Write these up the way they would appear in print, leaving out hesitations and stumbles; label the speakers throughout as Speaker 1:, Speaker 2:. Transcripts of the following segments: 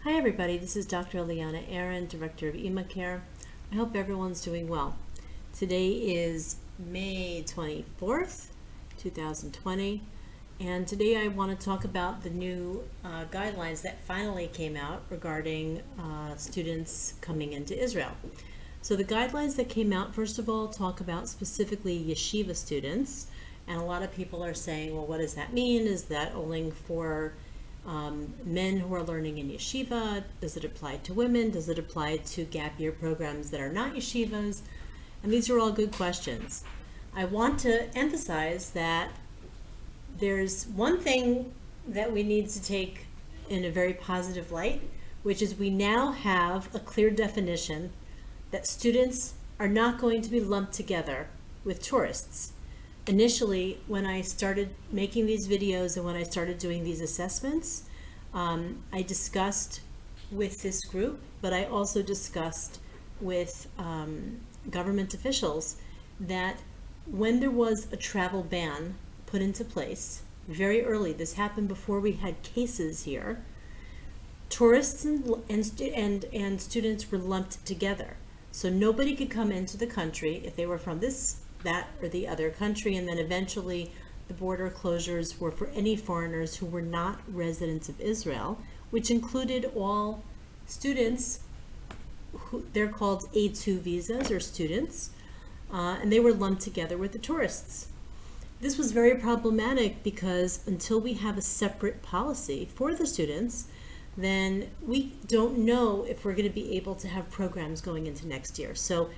Speaker 1: Hi everybody, this is Dr. Eliana Aaron, Director of EMA Care. I hope everyone's doing well. Today is May 24th, 2020, and today I want to talk about the new guidelines that finally came out regarding students coming into Israel. So the guidelines that came out, first of all, talk about specifically yeshiva students, and a lot of people are saying, well, what does that mean? Is that only for men who are learning in yeshiva? Does it apply to women? Does it apply to gap year programs that are not yeshivas? And these are all good questions. I want to emphasize that there's one thing that we need to take in a very positive light, which is we now have a clear definition that students are not going to be lumped together with tourists. Initially, when I started making these videos and when I started doing these assessments, I discussed with this group, but I also discussed with government officials that when there was a travel ban put into place very early, this happened before we had cases here, tourists and students were lumped together. So nobody could come into the country if they were from that or the other country, and then eventually the border closures were for any foreigners who were not residents of Israel, which included all students they're called A2 visas or students, and they were lumped together with the tourists. This was very problematic because until we have a separate policy for the students, then we don't know if we're going to be able to have programs going into next year. So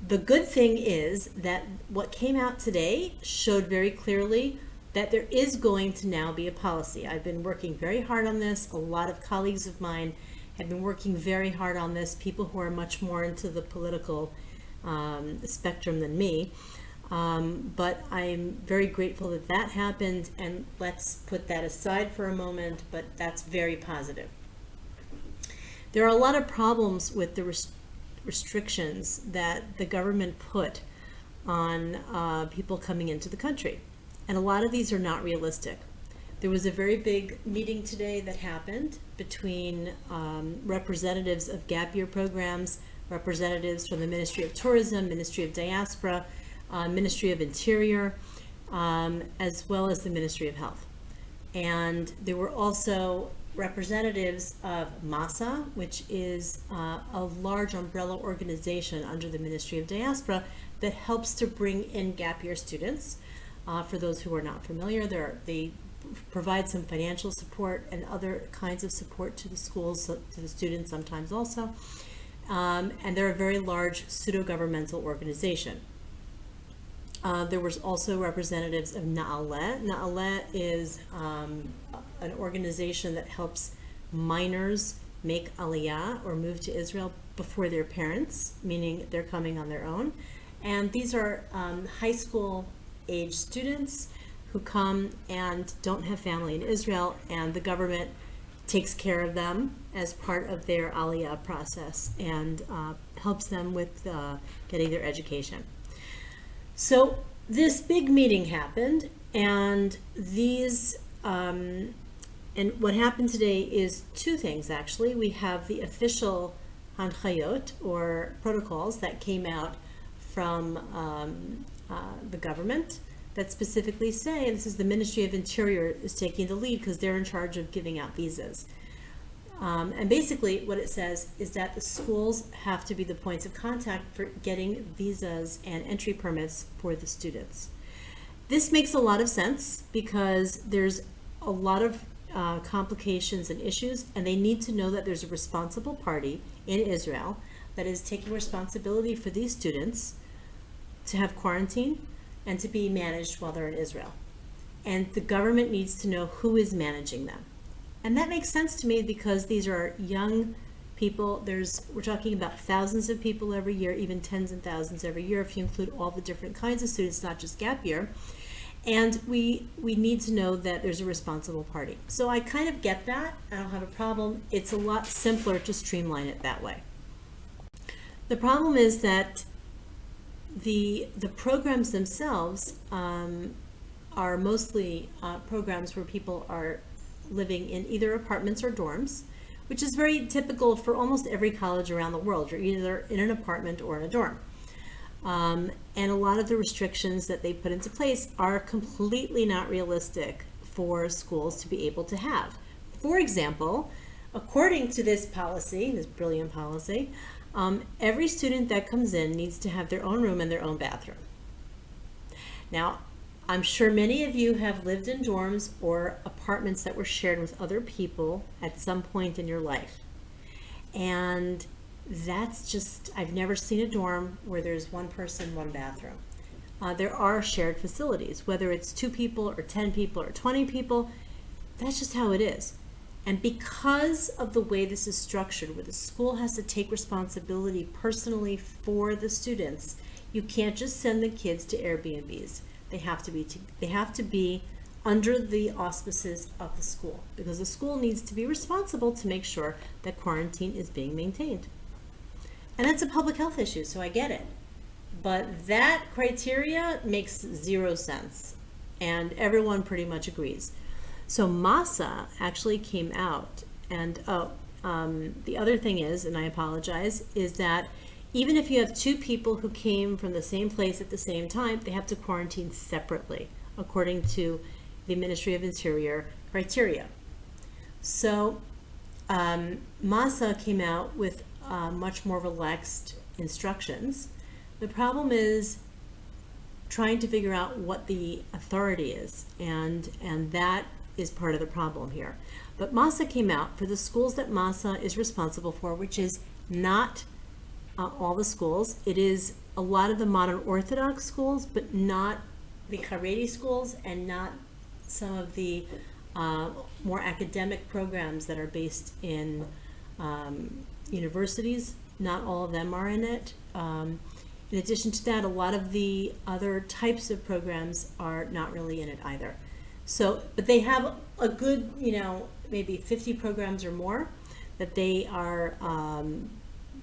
Speaker 1: the good thing is that what came out today showed very clearly that there is going to now be a policy. I've been working very hard on this. A lot of colleagues of mine have been working very hard on this, people who are much more into the political spectrum than me. But I'm very grateful that that happened, and let's put that aside for a moment, but that's very positive. There are a lot of problems with the restrictions that the government put on people coming into the country. And a lot of these are not realistic. There was a very big meeting today that happened between representatives of gap year programs, representatives from the Ministry of Tourism, Ministry of Diaspora, Ministry of Interior, as well as the Ministry of Health. And there were also representatives of MASA, which is a large umbrella organization under the Ministry of Diaspora that helps to bring in gap year students. For those who are not familiar, they provide some financial support and other kinds of support to the schools, to the students sometimes also. And they're a very large pseudo-governmental organization. There was also representatives of Na'aleh. Na'aleh is an organization that helps minors make aliyah or move to Israel before their parents, meaning they're coming on their own. And these are high school age students who come and don't have family in Israel, and the government takes care of them as part of their aliyah process and helps them with getting their education. So this big meeting happened, and and what happened today is two things, actually. We have the official hanchayot, or protocols, that came out from the government that specifically say, and this is the Ministry of Interior is taking the lead because they're in charge of giving out visas. And basically what it says is that the schools have to be the points of contact for getting visas and entry permits for the students. This makes a lot of sense because there's a lot of complications and issues, and they need to know that there's a responsible party in Israel that is taking responsibility for these students to have quarantine and to be managed while they're in Israel. And the government needs to know who is managing them. And that makes sense to me because these are young people. We're talking about thousands of people every year, even tens and thousands every year if you include all the different kinds of students, not just gap year. And we need to know that there's a responsible party. So I kind of get that. I don't have a problem. It's a lot simpler to streamline it that way. The problem is that the programs themselves are mostly programs where people are living in either apartments or dorms, which is very typical for almost every college around the world. You're either in an apartment or in a dorm. And a lot of the restrictions that they put into place are completely not realistic for schools to be able to have. For example, according to this policy, this brilliant policy, every student that comes in needs to have their own room and their own bathroom. Now, I'm sure many of you have lived in dorms or apartments that were shared with other people at some point in your life. And that's just, I've never seen a dorm where there's one person, one bathroom. There are shared facilities, whether it's 2 people or 10 people or 20 people, that's just how it is. And because of the way this is structured, where the school has to take responsibility personally for the students, you can't just send the kids to Airbnbs. They have to be under the auspices of the school, because the school needs to be responsible to make sure that quarantine is being maintained. And it's a public health issue, so I get it. But that criteria makes 0 sense, and everyone pretty much agrees. So MASA actually came out, and the other thing is, and I apologize, is that even if you have 2 people who came from the same place at the same time, they have to quarantine separately, according to the Ministry of Interior criteria. So MASA came out with much more relaxed instructions. The problem is trying to figure out what the authority is, and that is part of the problem here. But MASA came out for the schools that MASA is responsible for, which is not all the schools. It is a lot of the modern Orthodox schools, but not the Haredi schools, and not some of the more academic programs that are based in universities. Not all of them are in it. In addition to that, a lot of the other types of programs are not really in it either. So, but they have a good, maybe 50 programs or more that they are,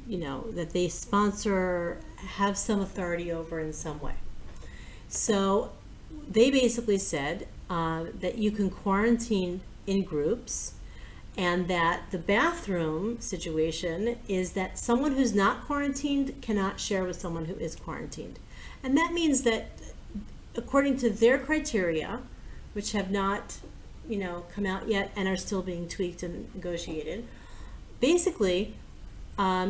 Speaker 1: that they sponsor, have some authority over in some way. So they basically said that you can quarantine in groups, and that the bathroom situation is that someone who's not quarantined cannot share with someone who is quarantined. And that means that according to their criteria, which have not, come out yet and are still being tweaked and negotiated, basically,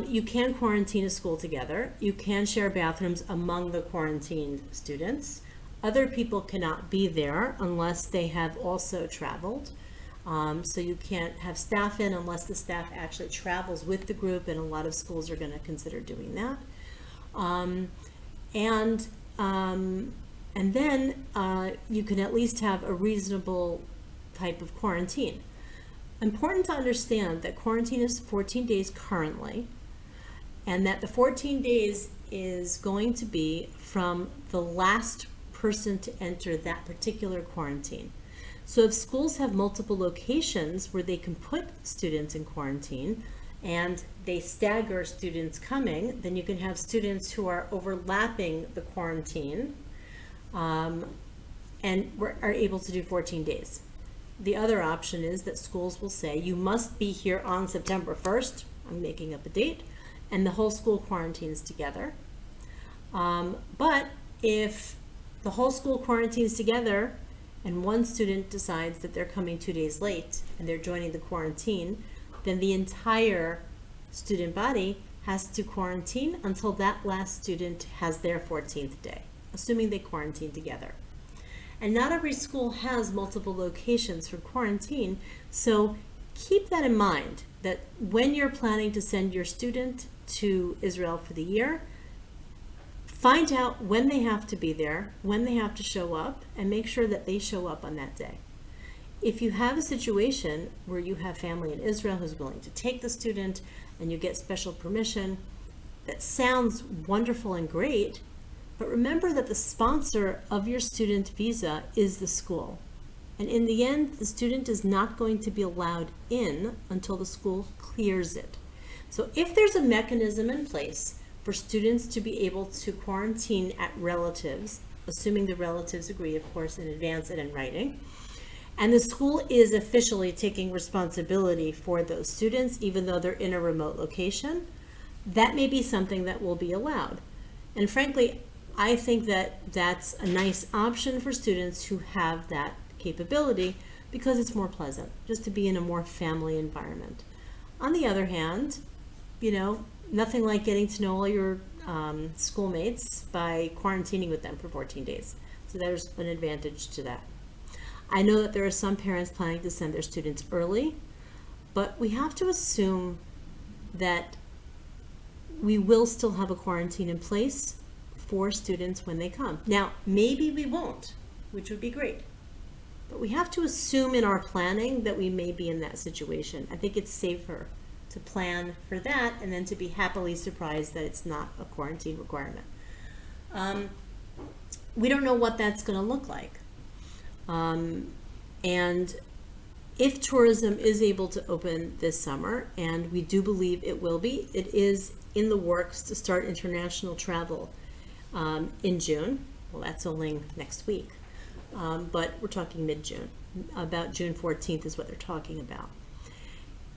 Speaker 1: you can quarantine a school together. You can share bathrooms among the quarantined students. Other people cannot be there unless they have also traveled. So you can't have staff in unless the staff actually travels with the group, and a lot of schools are going to consider doing that. And then you can at least have a reasonable type of quarantine. Important to understand that quarantine is 14 days currently, and that the 14 days is going to be from the last person to enter that particular quarantine. So if schools have multiple locations where they can put students in quarantine and they stagger students coming, then you can have students who are overlapping the quarantine and are able to do 14 days. The other option is that schools will say, you must be here on September 1st, I'm making up a date, and the whole school quarantines together. But if the whole school quarantines together and one student decides that they're coming 2 days late and they're joining the quarantine, then the entire student body has to quarantine until that last student has their 14th day, assuming they quarantine together. And not every school has multiple locations for quarantine, so keep that in mind, that when you're planning to send your student to Israel for the year, find out when they have to be there, when they have to show up, and make sure that they show up on that day. If you have a situation where you have family in Israel who's willing to take the student and you get special permission, that sounds wonderful and great, but remember that the sponsor of your student visa is the school. And in the end, the student is not going to be allowed in until the school clears it. So if there's a mechanism in place for students to be able to quarantine at relatives, assuming the relatives agree, of course, in advance and in writing, And the school is officially taking responsibility for those students, even though they're in a remote location. That may be something that will be allowed. And frankly, I think that that's a nice option for students who have that capability, because it's more pleasant just to be in a more family environment. On the other hand, nothing like getting to know all your schoolmates by quarantining with them for 14 days. So there's an advantage to that. I know that there are some parents planning to send their students early, but we have to assume that we will still have a quarantine in place for students when they come. Now, maybe we won't, which would be great. But we have to assume in our planning that we may be in that situation. I think it's safer to plan for that and then to be happily surprised that it's not a quarantine requirement. We don't know what that's going to look like. And if tourism is able to open this summer, and we do believe it will be, it is in the works to start international travel in June. Well, that's only next week. But we're talking mid-June. About June 14th is what they're talking about.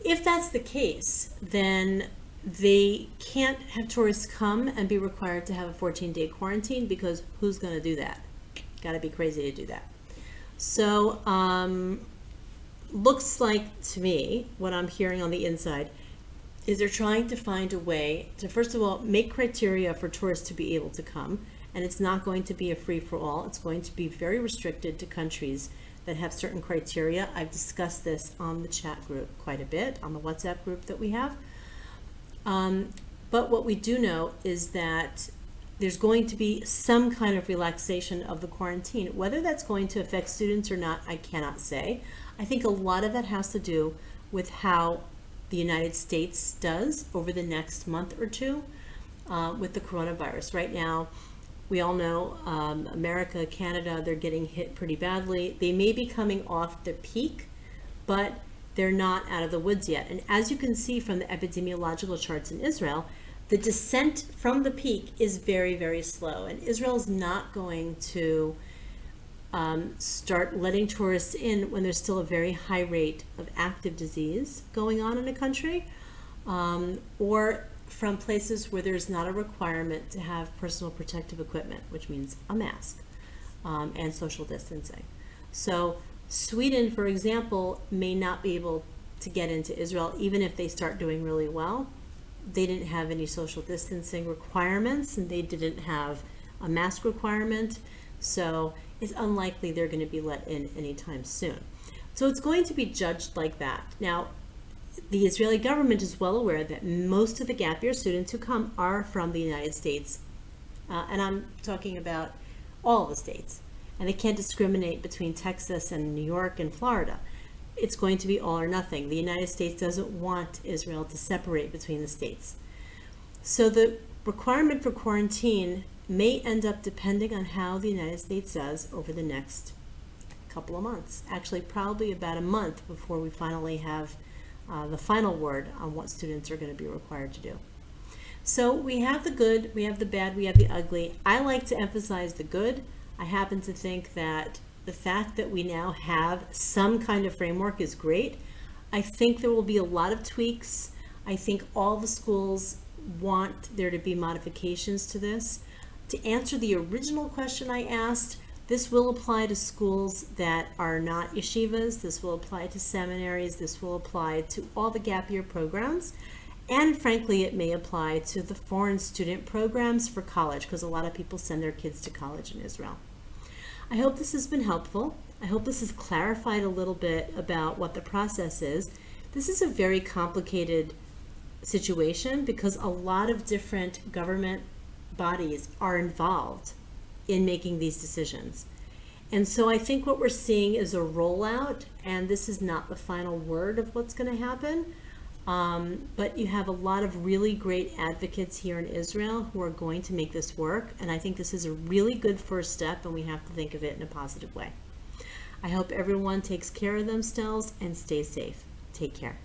Speaker 1: If that's the case, then they can't have tourists come and be required to have a 14-day quarantine, because who's going to do that? Got to be crazy to do that. So looks like to me, what I'm hearing on the inside, is they're trying to find a way to, first of all, make criteria for tourists to be able to come. And it's not going to be a free-for-all. It's going to be very restricted to countries that have certain criteria. I've discussed this on the chat group quite a bit, on the WhatsApp group that we have. But what we do know is that there's going to be some kind of relaxation of the quarantine. Whether that's going to affect students or not, I cannot say. I think a lot of that has to do with how the United States does over the next month or two with the coronavirus. Right now, we all know America, Canada, they're getting hit pretty badly. They may be coming off the peak, but they're not out of the woods yet. And as you can see from the epidemiological charts in Israel, the descent from the peak is very, very slow. And Israel is not going to start letting tourists in when there's still a very high rate of active disease going on in a country, or from places where there's not a requirement to have personal protective equipment, which means a mask and social distancing. So Sweden, for example, may not be able to get into Israel even if they start doing really well. They didn't have any social distancing requirements, and they didn't have a mask requirement. So it's unlikely they're going to be let in anytime soon. So it's going to be judged like that. Now, the Israeli government is well aware that most of the gap year students who come are from the United States. And I'm talking about all the states. And they can't discriminate between Texas and New York and Florida. It's going to be all or nothing. The United States doesn't want Israel to separate between the states. So the requirement for quarantine may end up depending on how the United States does over the next couple of months. Actually, probably about a month before we finally have the final word on what students are going to be required to do. So we have the good, we have the bad, we have the ugly. I like to emphasize the good. I happen to think that the fact that we now have some kind of framework is great. I think there will be a lot of tweaks. I think all the schools want there to be modifications to this. To answer the original question I asked, this will apply to schools that are not yeshivas. This will apply to seminaries. This will apply to all the gap year programs. And frankly, it may apply to the foreign student programs for college, because a lot of people send their kids to college in Israel. I hope this has been helpful. I hope this has clarified a little bit about what the process is. This is a very complicated situation because a lot of different government bodies are involved in making these decisions. And so I think what we're seeing is a rollout, and this is not the final word of what's going to happen. But you have a lot of really great advocates here in Israel who are going to make this work. And I think this is a really good first step, and we have to think of it in a positive way. I hope everyone takes care of themselves and stays safe. Take care.